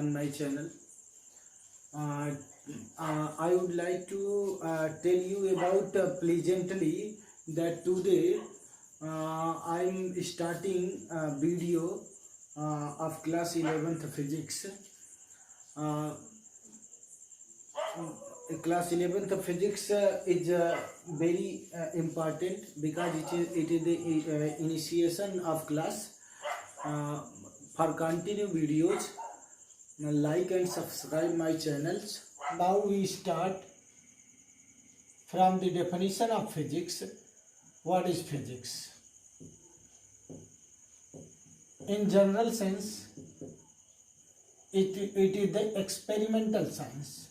on my channel. Uh, I would like to tell you about pleasantly that today I'm starting a video of class 11th physics. Uh, Class 11th physics is very important because it is the initiation of class. Uh, for continue videos, like and subscribe my channels. Now we start from the definition of physics. What is physics? In general sense, it is the experimental science.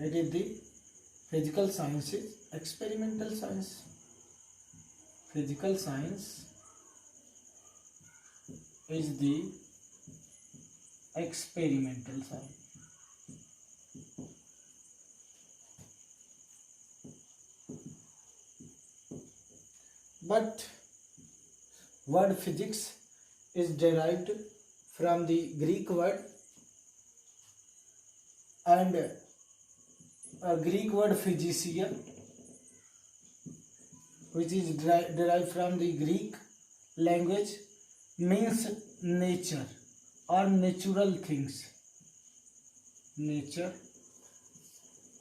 It is the physical science is experimental science. Physical science is the experimental science. But word physics is derived from the Greek word, and a Greek word physisia, which is derived from the Greek language, means nature or natural things. Nature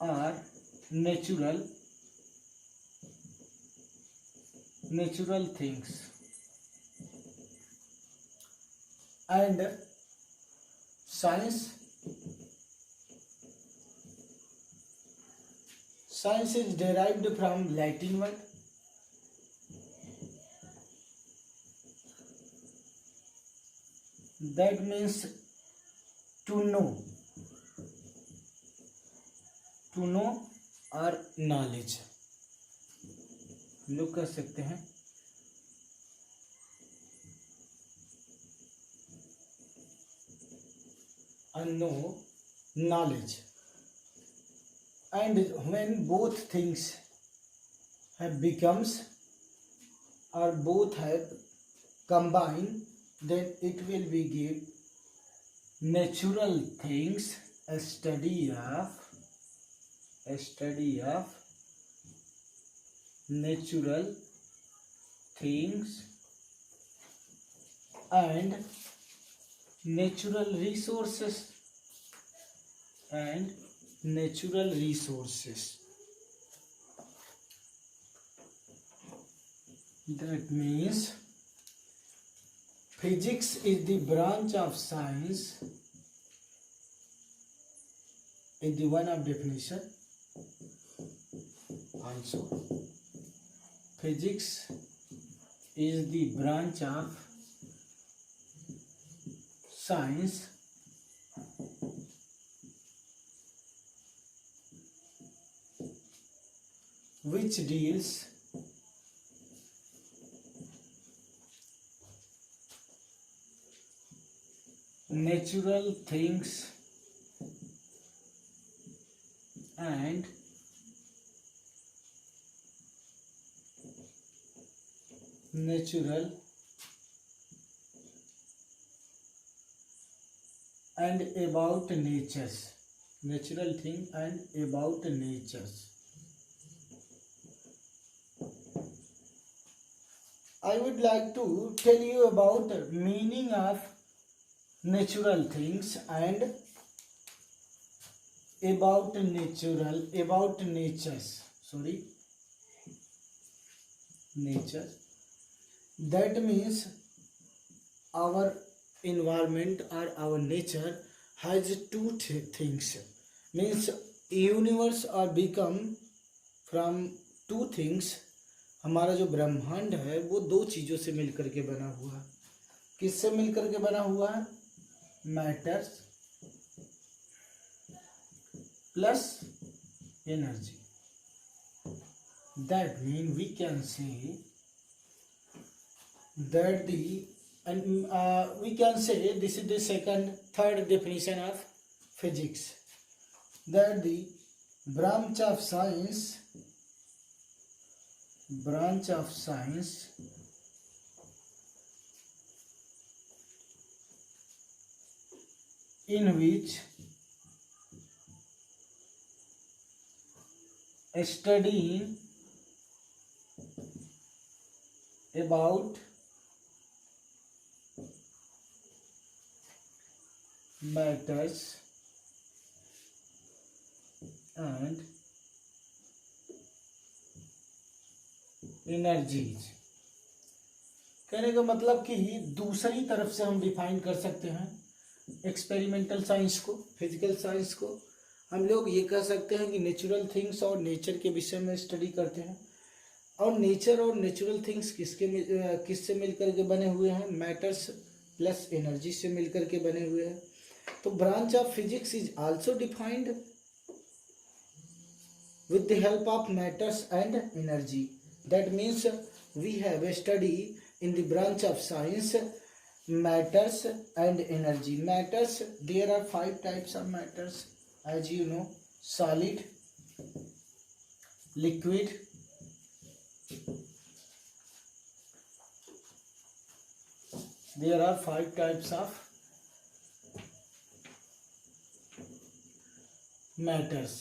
or natural things. And science is derived from Latin word, that means to know or knowledge. लोग कह सकते हैं know knowledge. And when both things have becomes or both have combined, then it will be give natural things, a study of natural things and natural resources That means physics is the branch of science, in the one of definition. Also, physics is the branch of science which deals natural things and natural and about natures. Natural thing and about natures. I would like to tell you about the meaning of natural things and about natures. Nature. That means our environment or our nature has two things. Means universe or become from two things. हमारा जो ब्रह्मांड है वो दो चीजों से मिलकर के बना हुआ है. किससे मिलकर के बना हुआ है? Matters plus energy. That means we can say that we can say this is the third definition of physics, that the branch of science in which studying about matters and energies। कहने का मतलब कि दूसरी तरफ से हम define कर सकते हैं एक्सपेरिमेंटल साइंस को, फिजिकल साइंस को। हम लोग ये कह सकते हैं कि नेचुरल थिंग्स और नेचर के विषय में स्टडी करते हैं। और नेचर और नेचुरल थिंग्स किससे मिलकर के बने हुए हैं? मैटर्स प्लस एनर्जी से मिलकर के बने हुए हैं। तो branch of physics is also defined with the help of matters and energy. That means we have a study in the branch of science matters and energy. Matters, there are 5 types of matters, as you know: solid, liquid, there are 5 types of matters: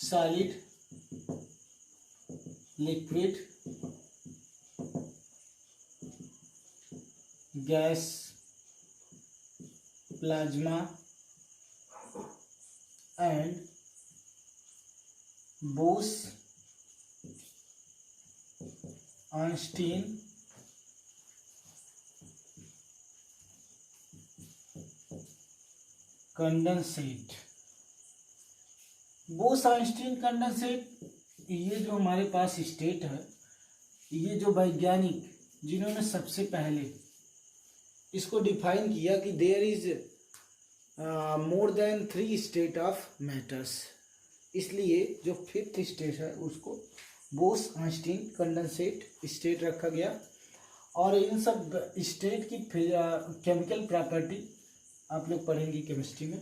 solid, liquid, gas, plasma and Bose-Einstein condensate. Bose-Einstein condensate, ये जो हमारे पास state है, ये जो वैज्ञानिक जिन्होंने सबसे पहले इसको डिफाइन किया कि there is more than 3 state of matters, इसलिए जो 5th स्टेट है उसको बोस-आइंस्टीन कंडेंसेट स्टेट रखा गया। और इन सब स्टेट की केमिकल प्रॉपर्टी आप लोग पढ़ेंगे केमिस्ट्री में,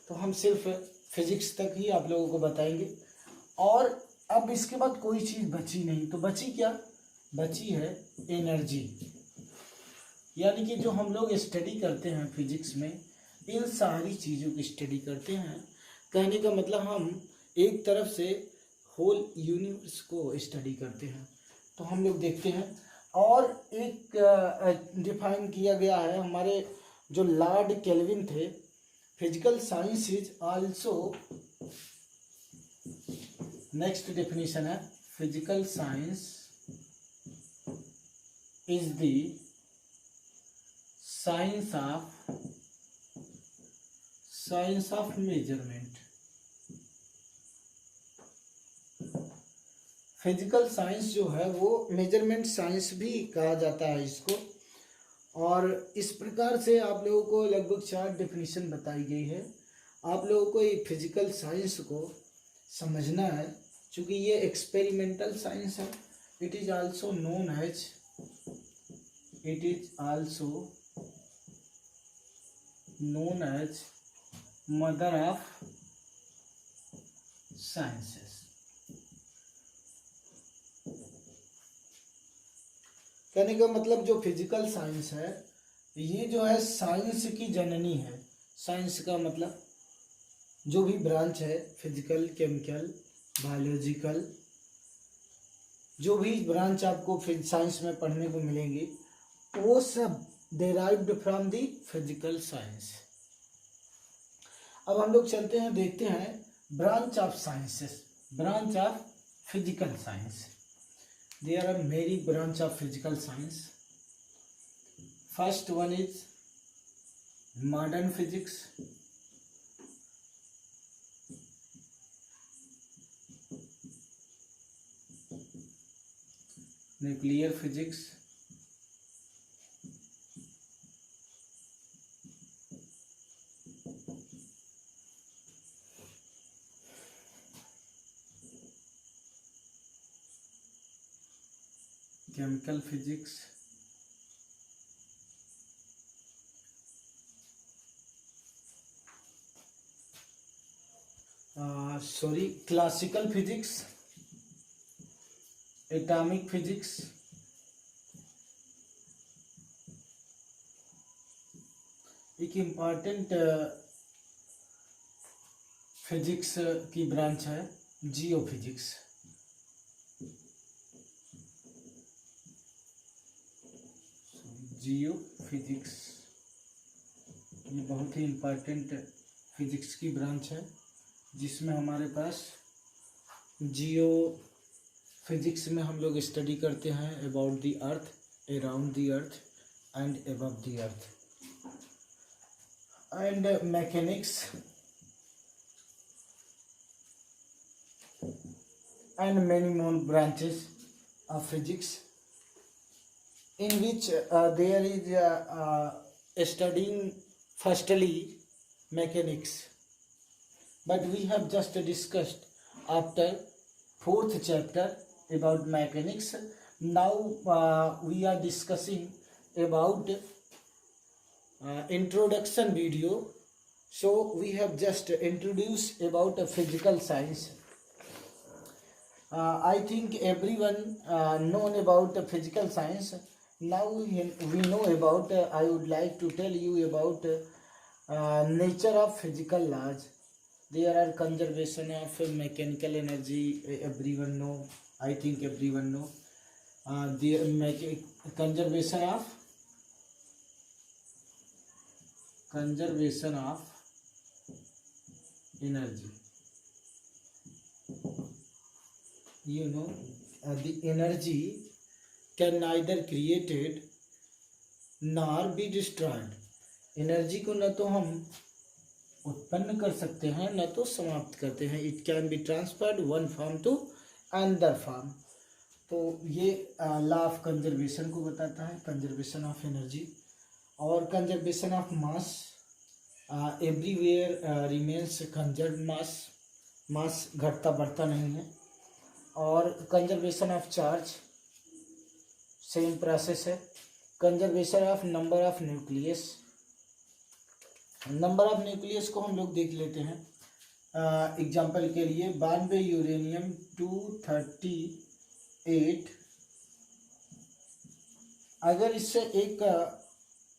तो हम सिर्फ फिजिक्स तक ही आप लोगों को बताएंगे। और अब इसके बाद कोई चीज़ बची नहीं, तो बची क्या? बची है एनर्जी। यानी कि जो हम लोग स्टडी करते हैं फिजिक्स में, इन सारी चीज़ों की स्टडी करते हैं। कहने का मतलब हम एक तरफ से होल यूनिवर्स को स्टडी करते हैं। तो हम लोग देखते हैं, और एक डिफाइन किया गया है हमारे जो लॉर्ड केल्विन थे, physical science is also, next definition है physical science is the science of measurement. Physical science जो है वो मेजरमेंट साइंस भी कहा जाता है इसको। और इस प्रकार से आप लोगों को लगभग 4 डेफिनेशन बताई गई है। आप लोगों को ये फिजिकल साइंस को समझना है, क्योंकि ये एक्सपेरिमेंटल साइंस है। It is also known as mother of sciences. कहने का मतलब जो फिजिकल साइंस है, ये जो है साइंस की जननी है। साइंस का मतलब जो भी ब्रांच है, फिजिकल, केमिकल, बायोलॉजिकल, जो भी ब्रांच आपको साइंस में पढ़ने को मिलेंगे, वो सब derived from the physical science. अब हम लोग चलते हैं, देखते हैं branch of sciences, branch of physical science. There are many branch of physical science. First one is modern physics. Nuclear physics. Chemical physics, classical physics, atomic physics, एक important physics की branch है जियो फिजिक्स। जियो physics ये बहुत ही important physics की branch है, जिसमें हमारे पास जियो physics में हम लोग स्टडी करते हैं about the earth, around the earth and above the earth, and mechanics and many more branches of physics, in which there is studying firstly mechanics, but we have just discussed after fourth chapter about mechanics. Now we are discussing about introduction video. So we have just introduced about physical science. I think everyone known about physical science. Now we know about, I would like to tell you about nature of physical laws. There are conservation of mechanical energy, everyone know, I think everyone know. The conservation of energy. You know, the energy can neither created nor be destroyed. Energy को न तो हम उत्पन्न कर सकते हैं न तो समाप्त करते हैं. It can be transferred one form to another form. तो ये लॉ ऑफ कंजर्वेशन को बताता है, कंजर्वेशन ऑफ एनर्जी. और conservation of mass, everywhere remains conserve mass, mass घटता बढ़ता नहीं है. और conservation of charge same process है. Conservation of number of nucleus, number of nucleus को हम लोग देख लेते हैं. एग्जाम्पल के लिए 92 यूरेनियम 238, अगर इससे एक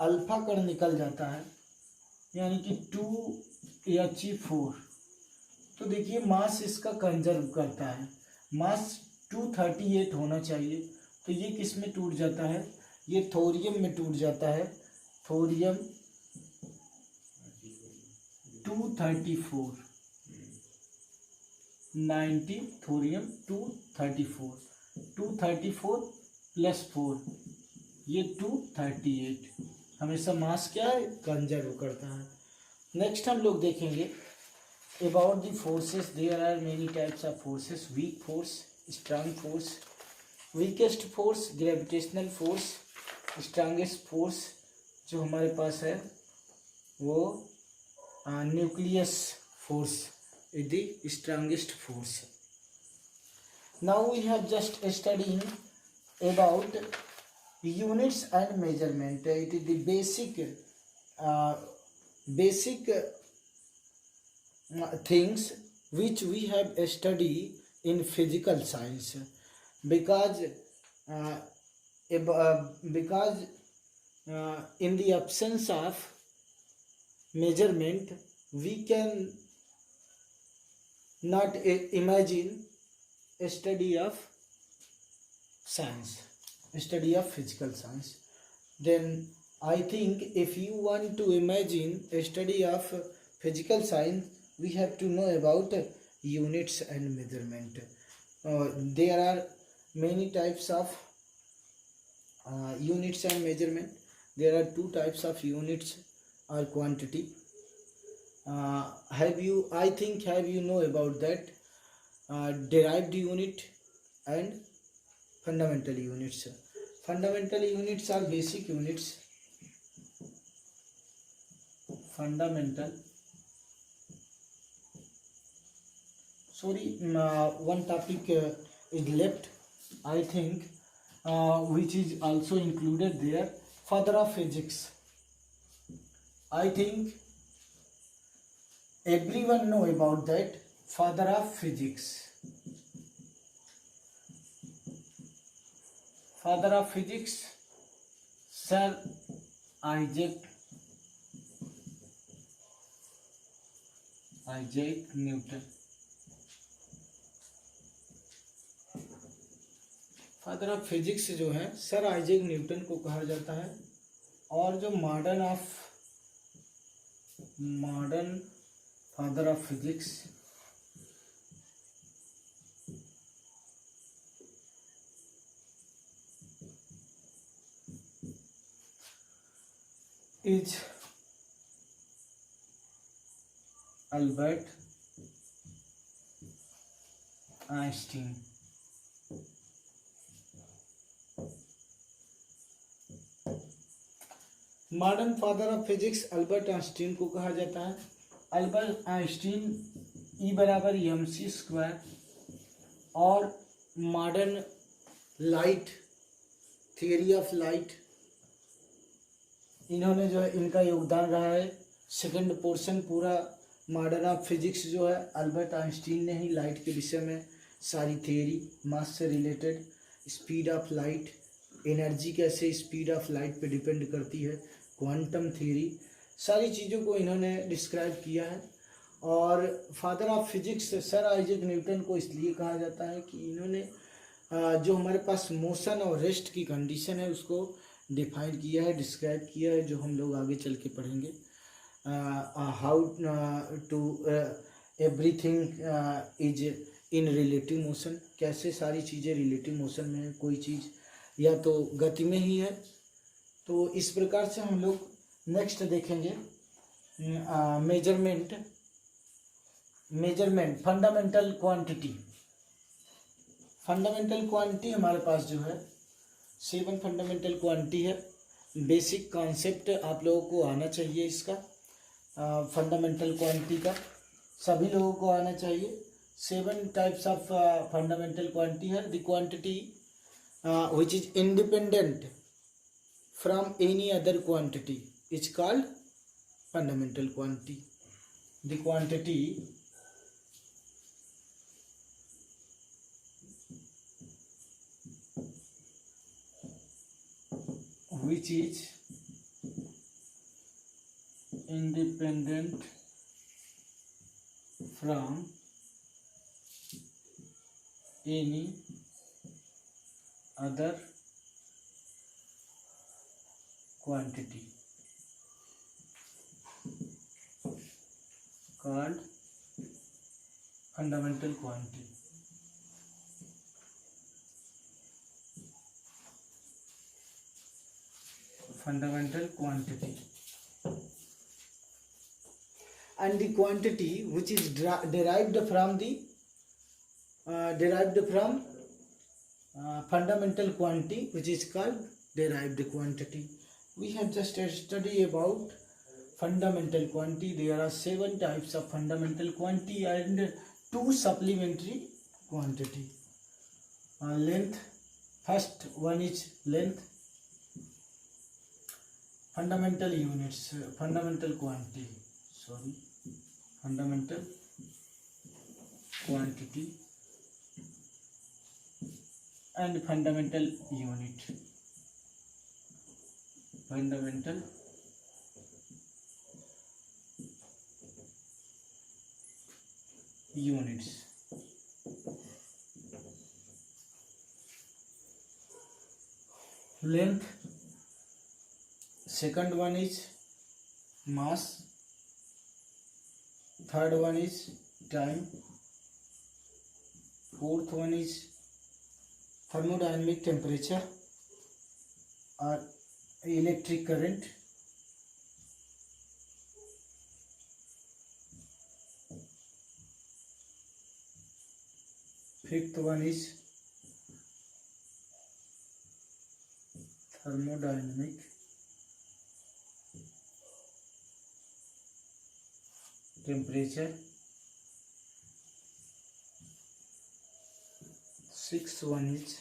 अल्फा कण निकल जाता है यानी कि 2He4, तो देखिए मास इसका कंजर्व करता है. मास 238 होना चाहिए, तो ये किस में टूट जाता है, ये थोरियम में टूट जाता है. थोरियम 234, 90 थोरियम 234, 234 प्लस 4 ये 238. हमेशा मास क्या है, कंजर्व करता है. नेक्स्ट हम लोग देखेंगे about the forces. There are many types of forces: weak force, strong force. weakest force gravitational force, strongest force जो हमारे पास है वो nucleus force is the strongest force. Now we have just studying about units and measurement. It is the basic things which we have studied in physical science, because in the absence of measurement we can not imagine a study of science, a study of physical science. Then I think if you want to imagine a study of physical science, we have to know about units and measurement. There are many types of units and measurement. There are two types of units or quantity. Have you know about that, derived unit and fundamental units. Fundamental units are basic units. Fundamental, one topic is left, I think, which is also included there. Father of physics. I think everyone know about that. Father of physics. Father of physics, Sir Isaac Isaac Newton, father of physics जो है sir Isaac Newton को कहा जाता है। और जो modern father of physics is Albert Einstein. Modern father of physics Albert Einstein को कहा जाता है। अल्बर्ट आइंस्टीन E=mc² और modern light, theory of light, इन्होंने जो है इनका योगदान रहा है। सेकंड पोर्शन पूरा मॉडर्न ऑफ फिजिक्स जो है अल्बर्ट आइंस्टीन ने ही लाइट के विषय में सारी थियरी, मास से related, speed of light, energy कैसे स्पीड ऑफ लाइट पे डिपेंड करती है, क्वांटम थ्योरी, सारी चीज़ों को इन्होंने डिस्क्राइब किया है। और father of physics sir Isaac Newton को इसलिए कहा जाता है कि इन्होंने जो हमारे पास मोशन और रेस्ट की कंडीशन है उसको डिफाइन किया है, डिस्क्राइब किया है, जो हम लोग आगे चल के पढ़ेंगे। How to everything is in relative motion, कैसे सारी चीज़ें रिलेटिव मोशन में है, कोई चीज़ या तो गति में ही है। तो इस प्रकार से हम लोग नेक्स्ट देखेंगे measurement fundamental quantity. Fundamental quantity हमारे पास जो है 7 फंडामेंटल क्वांटिटी है। बेसिक कॉन्सेप्ट आप लोगों को आना चाहिए इसका, फंडामेंटल क्वांटिटी का सभी लोगों को आना चाहिए। 7 टाइप्स ऑफ फंडामेंटल क्वांटिटी है। The quantity which is independent from any other quantity is called fundamental quantity. The quantity which is independent from any other quantity called fundamental quantity. Fundamental quantity. And the quantity which is derived from fundamental quantity which is called derived quantity. We have just studied about fundamental quantity. There are 7 types of fundamental quantity and 2 supplementary quantity. Length, first one is length. Fundamental units, fundamental quantity, fundamental quantity and fundamental unit. Fundamental units. Length, second one is mass, third one is time, fourth one is thermodynamic temperature or electric current, fifth one is thermodynamic temperature, sixth one is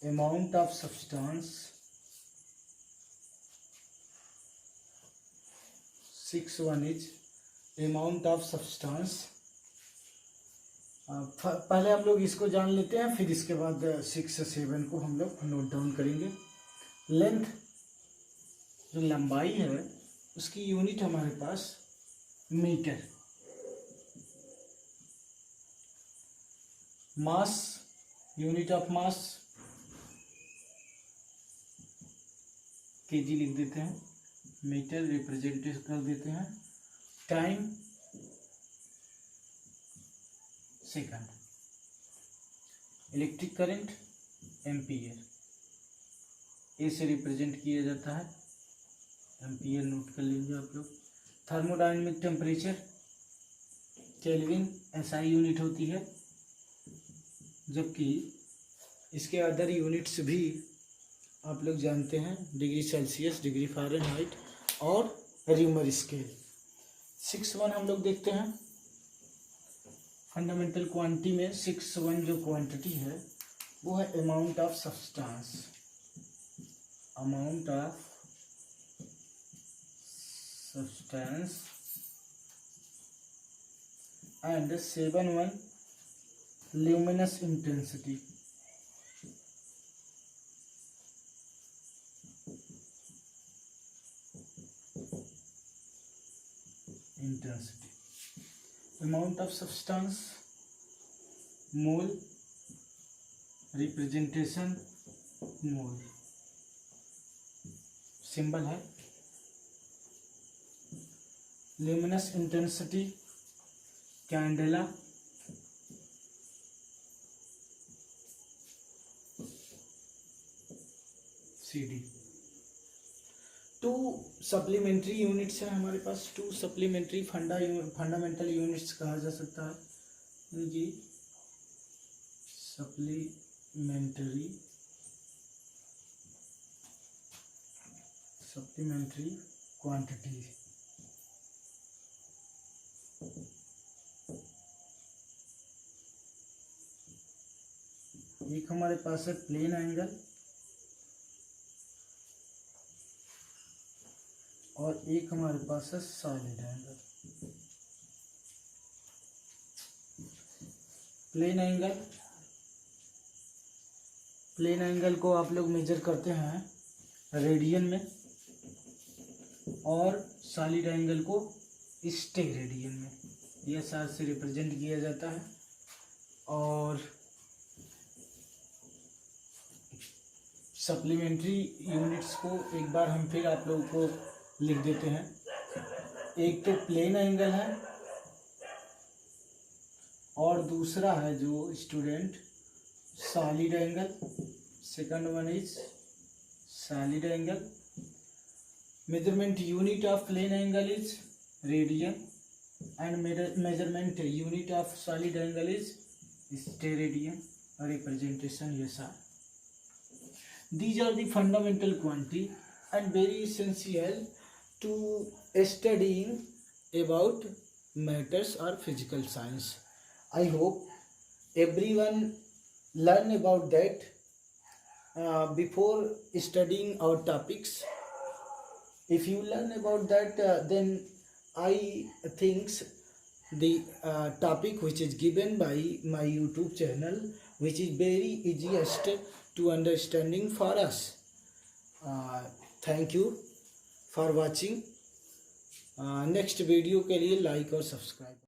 amount of substance, sixth one is amount of substance. पहले हम लोग इसको जान लेते हैं, फिर इसके बाद 6 से 7 को हम लोग नोट डाउन करेंगे। लेंथ, जो लंबाई है उसकी यूनिट हमारे पास metre, mass, unit of mass KG लिख देते हैं, मीटर रिप्रेजेंट कर देते हैं, time second, electric current ampere, A से रिप्रेजेंट किया जाता है, एम्पियर नोट कर लीजिए आप लोग। Thermodynamic temperature kelvin SI unit होती है, जबकि इसके अदर यूनिट्स भी आप लोग जानते हैं, डिग्री सेल्सियस, डिग्री फ़ारेनहाइट और रीमर स्केल। 6.1 हम लोग देखते हैं फंडामेंटल क्वांटिटी में। 6.1 जो क्वांटिटी है वो है amount of substance, amount of substance. And 7.1 luminous intensity, amount of substance, mole, representation mole, symbol है। Luminous intensity candela, CD। 2 supplementary units हैं हमारे पास, 2 सप्लीमेंट्री फंडामेंटल यूनिट्स कहा जा सकता है, इनकी सप्लीमेंट्री क्वांटिटी। एक हमारे पास है प्लेन एंगल और एक हमारे पास है सॉलिड एंगल। प्लेन एंगल को आप लोग मेजर करते हैं रेडियन में और सॉलिड एंगल को स्टेरेडियन में, यह SR से रिप्रेजेंट किया जाता है। और सप्लीमेंट्री यूनिट्स को एक बार हम फिर आप लोगों को लिख देते हैं। एक तो प्लेन एंगल है और दूसरा है जो student solid angle. Second one is solid angle. Measurement unit of plane angle is radian and measurement unit of solid angle is steradian, representation SR. These are the fundamental quantity and very essential to studying about matters or physical science. I hope everyone learn about that before studying our topics. If you learn about that, then I think the topic which is given by my YouTube channel, which is very easiest to understanding for us. Thank you for watching. Next video के लिए like और subscribe.